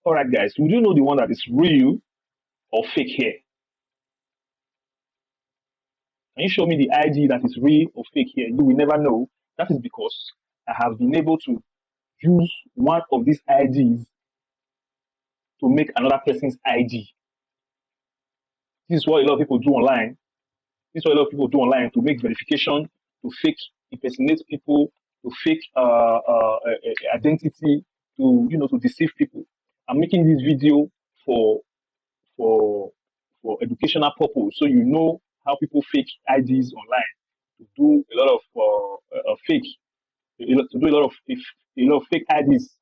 All right, guys, would you know the one that is real or fake here? Can you show me the ID that is real or fake here? You will never know. That is because I have been able to use one of these IDs to make another person's ID. This is what a lot of people do online. This is what a lot of people do online to make verification, to fake impersonate people, to fake identity, to deceive people. I'm making this video for for for educational purpose, so you know how people fake IDs online to do a lot of fake, to do a lot of fake IDs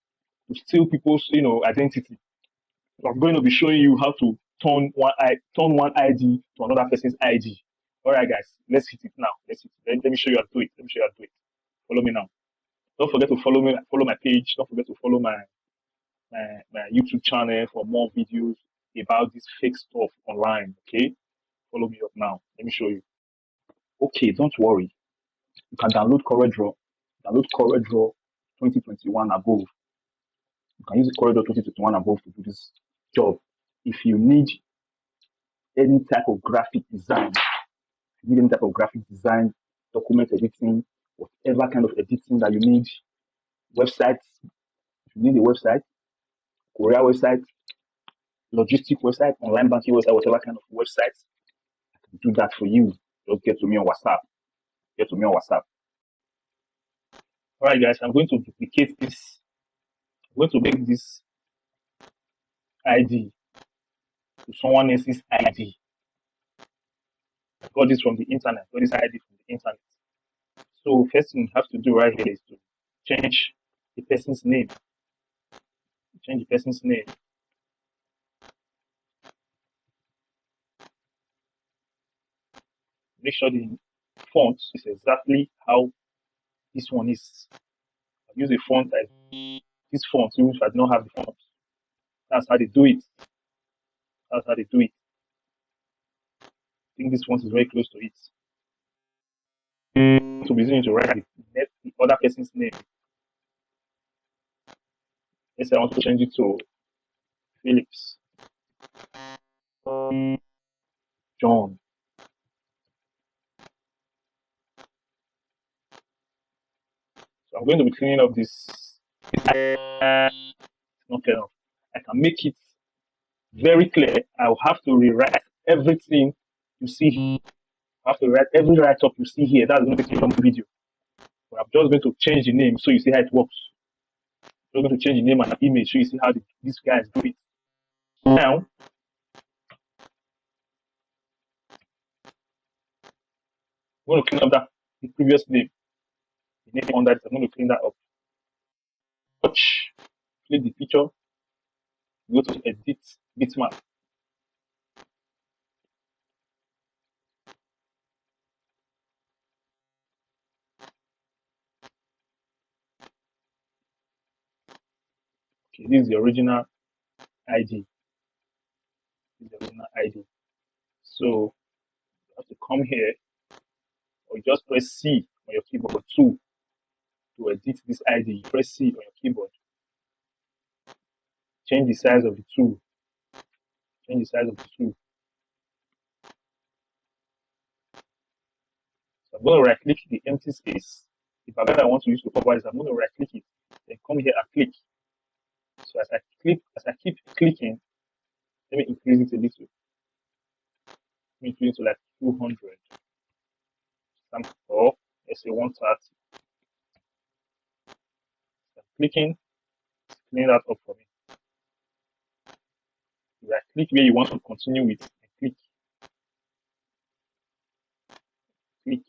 to steal people's identity. So I'm going to be showing you how to turn one ID to another person's ID. All right, guys, let's hit it now. Let's hit it. Let me show you how to do it. Let me show you how to do it. Follow me now. Don't forget to follow me. Follow my page. Don't forget to follow my YouTube channel for more videos about this fake stuff online. Okay, follow me up now. Let me show you. Okay, don't worry. You can download CorelDRAW. Download CorelDRAW 2021 above. You can use CorelDRAW 2021 above to do this job. If you need any type of graphic design, document editing, whatever kind of editing that you need, websites, if you need a website, courier website, logistic website, online banking website, whatever kind of website, I can do that for you. Just get to me on WhatsApp. Get to me on WhatsApp. All right, guys, I'm going to duplicate this. I'm going to make this ID to someone else's ID. I got this from the internet. I got this ID from the internet. So first thing you have to do right here is to change the person's name. Change the person's name. Make sure the font is exactly how this one is. I use a font like this font, which I do not have the font. That's how they do it. That's how they do it. I think this font is very close to it. To be using to write the other person's name. Let's say I want to change it to Phillips. John. So I'm going to be cleaning up this. Not clear enough. I can make it very clear. I'll have to rewrite everything you see here. I have to write every write-up you see here. That's going to take a long video. But I'm just going to change the name so you see how it works. I'm just going to change the name and the image so you see how these guys do it. Now, I'm going to clean up the previous name. The name under it, I'm going to clean that up. Watch, click the picture, go to edit bitmap. Okay, this is the original ID. This is the original ID. So you have to come here, or you just press C on your keyboard 2 to edit this ID. Press C on your keyboard. Change the size of the 2. Change the size of the 2. So I'm going to right click the empty space. The paragraph I want to use to cover this, I'm going to right click it. Then come here and click. So as I keep clicking, let me increase it a little. Let me increase it to like 200. Or let's say 130. So I'm clicking, clean that up for me. Right click where you want to continue with and click. Click.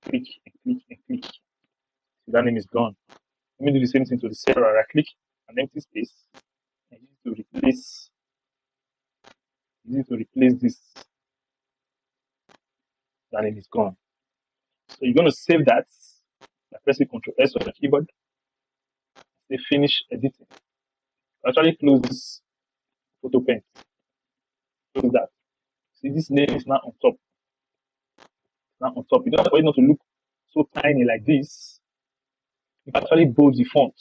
Click and click and click. So that name is gone. Let me do the same thing to the cell. Right click an empty space and use it to replace this. That name is gone. So you're going to save that by pressing Ctrl S on the keyboard. Say finish editing. Actually close this photo pen. Close that. See, this name is now on top. Now on top. You don't want it not to look so tiny like this. You can actually bold the font.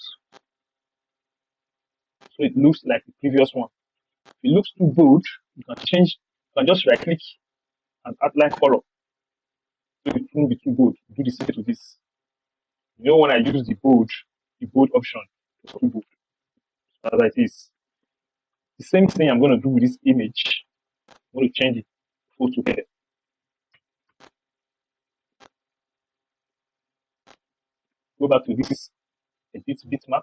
so it looks like the previous one. If it looks too bold, you can change, you can just right click and outline color so it won't be too bold. Do the same to this. You know, when I use the bold option, it's too bold. As it is. The same thing I'm going to do with this image. I'm going to change it photo here. Go back to this edit bitmap.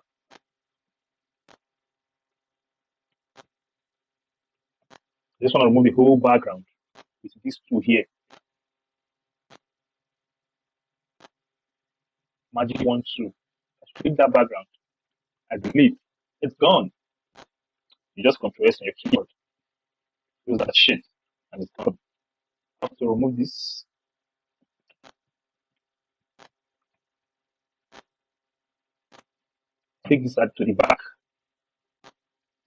Just want to remove the whole background with this tool here. Magic 1, 2. I click that background. I delete. It's gone. You just Ctrl S on your keyboard. Use that shit. And it's gone. I have to remove this. Take this to the back.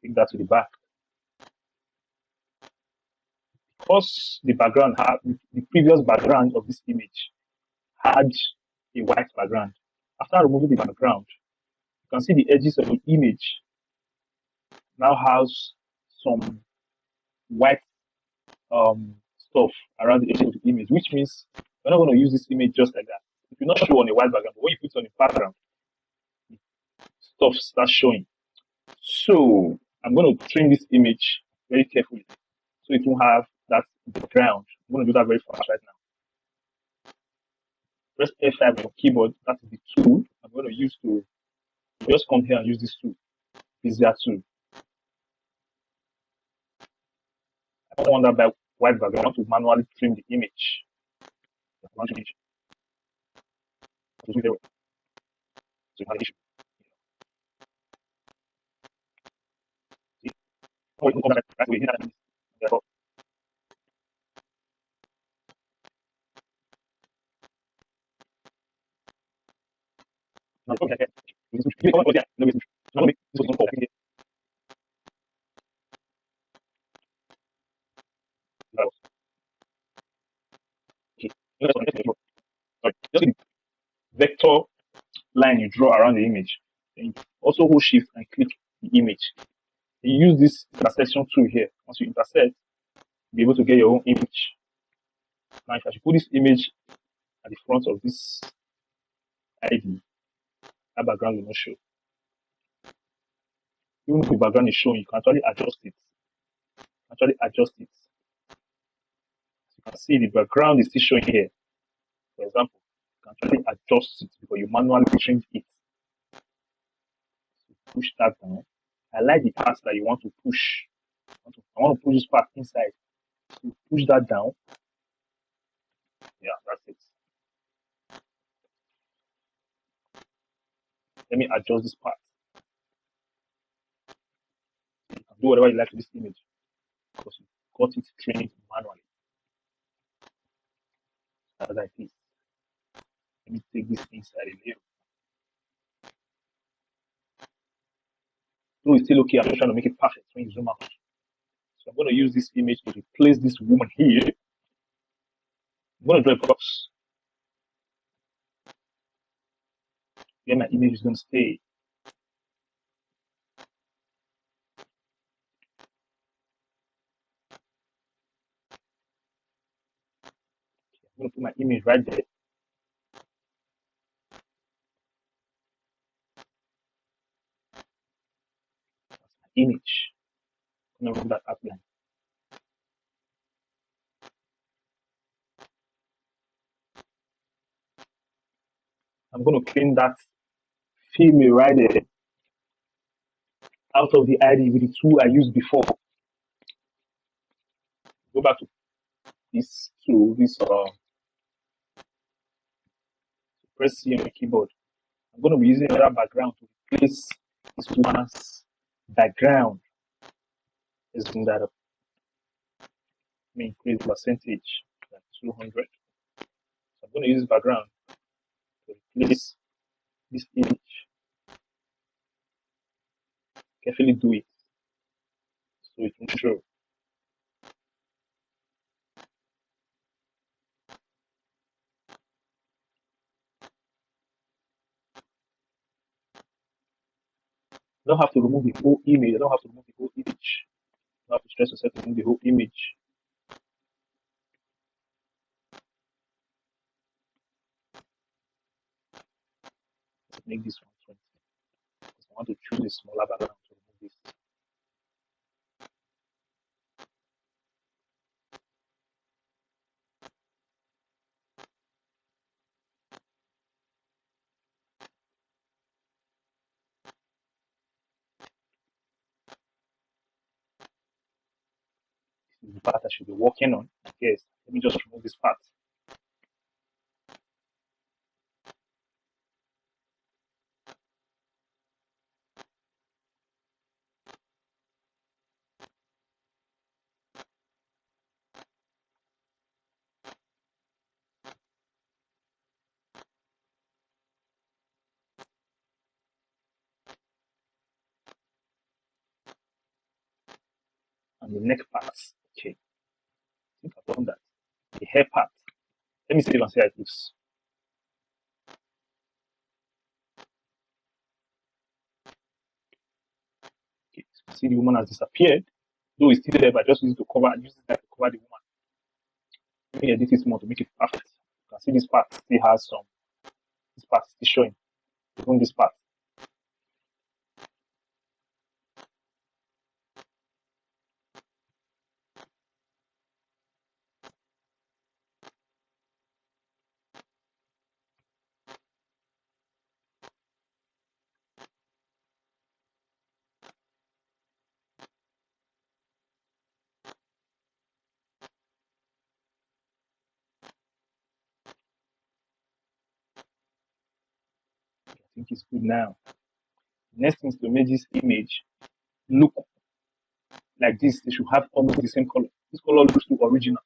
Take that to the back. Because the background had the previous background of this image had a white background. After removing the background, you can see the edges of the image now has some white stuff around the edge of the image, which means we're not going to use this image just like that. It will not show on a white background, but when you put it on the background, stuff starts showing. So I'm going to trim this image very carefully so it won't have that background. I'm going to do that very fast right now. Press F5 on your keyboard. That's the tool I'm going to use to just come here and use this tool. Easier tool. I don't want that white background. I want to manually trim the image. I want to image. So you have an issue. See? Oh, that's the way. Therefore, okay. Sorry, just the vector line you draw around the image. Then you also hold shift and click the image. You use this intersection tool here. Once you intersect, you'll be able to get your own image. Now, if I should put this image at the front of this ID, that background will not show. Even if the background is showing, you can actually adjust it. You can see the background is still showing here. For example, you can actually adjust it because you manually change it. So push that down. I like the parts that you want to push. I want to push this part inside. So push that down. Yeah, that's it. Let me adjust this part. You can do whatever you like with this image because you got it trained manually. As I see. Let me take this inside a little. So it's still okay. I'm just trying to make it perfect when you zoom out. So I'm going to use this image to replace this woman here. I'm going to draw a box where my image is going to stay. I'm going to put my image right there. That's my image. I'm going to remove that outline. I'm going to clean that female right there out of the ID with the tool I used before. Go back to this tool, press C on the keyboard. I'm going to be using another background to replace this woman's background. Let's bring that up. Let me increase the percentage like 200. So I'm going to use this background to replace this image. Carefully do it so it will show. don't have to remove the whole image. I don't have to remove the whole image. You don't have to stress yourself to remove the whole image. Let's make this 120. Because I want to choose a smaller background to remove this. This is the part I should be working on. Yes, let me just remove this part. And the neck part. Okay, I think I've done that. The hair part. Let me save and see how it looks. Okay, so see the woman has disappeared. Though it's still there, but I just use it to cover, use it to cover the woman. Let me edit this more to make it perfect. You can see this part still has some. This part is still showing. Even this part. I think it's good now. Next thing is to make this image look like this. They should have almost the same color. This color looks too original.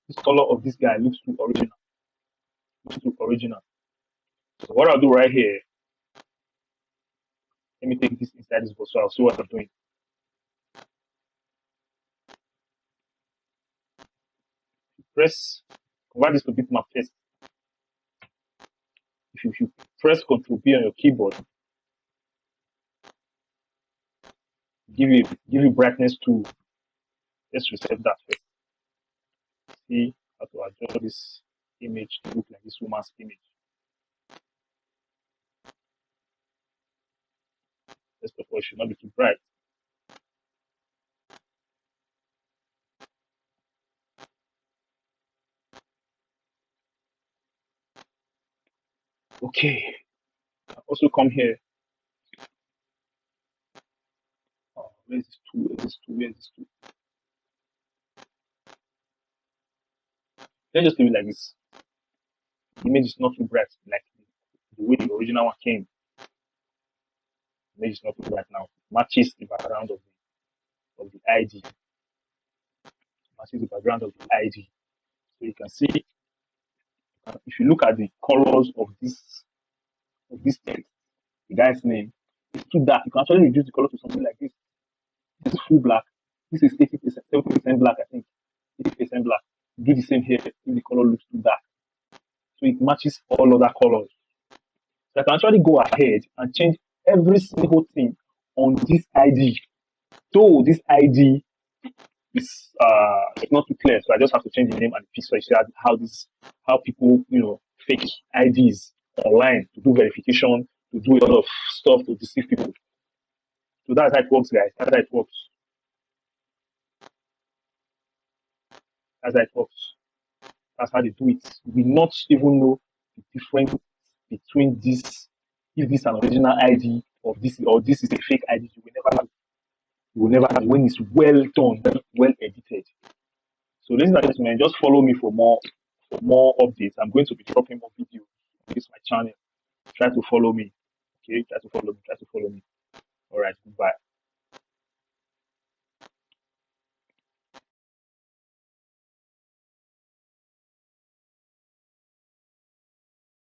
This color of this guy looks too original. Looks too original. So what I'll do right here, let me take this inside this box so I'll see what I'm doing. Press, convert this to bitmap first. If you press Ctrl B on your keyboard, give you brightness to. Let's reset that first. See how to adjust this image to look like this woman's image. First of all, it should not be too bright. Okay. I'll also come here. Oh, where's this tool? Where's this tool? Where's this tool? Let's just leave it like this. The image is not too bright, like the way the original one came. The image is not too bright now. Matches the background of the ID. Matches the background of the ID. So you can see, if you look at the colors of this text, the guy's name, it's too dark. You can actually reduce the color to something like this. This is full black. This is 80%, 70% black, I think. 80% black. Do the same here if the color looks too dark. So it matches all other colors. So I can actually go ahead and change every single thing on this ID. Though this ID is it's not too clear, so I just have to change the name and the picture. You see how people fake IDs online to do verification, to do a lot of stuff to deceive people. So that's how it works, guys. That's how it works. That's how it works. That's how they do it. We not even know the difference between this, if this is an original ID or this is a fake ID. You will never know. You will never know when it's well done, well edited. So ladies and gentlemen, just follow me for more updates. I'm going to be dropping more videos on this my channel. Try to follow me. Okay, try to follow me. Try to follow me.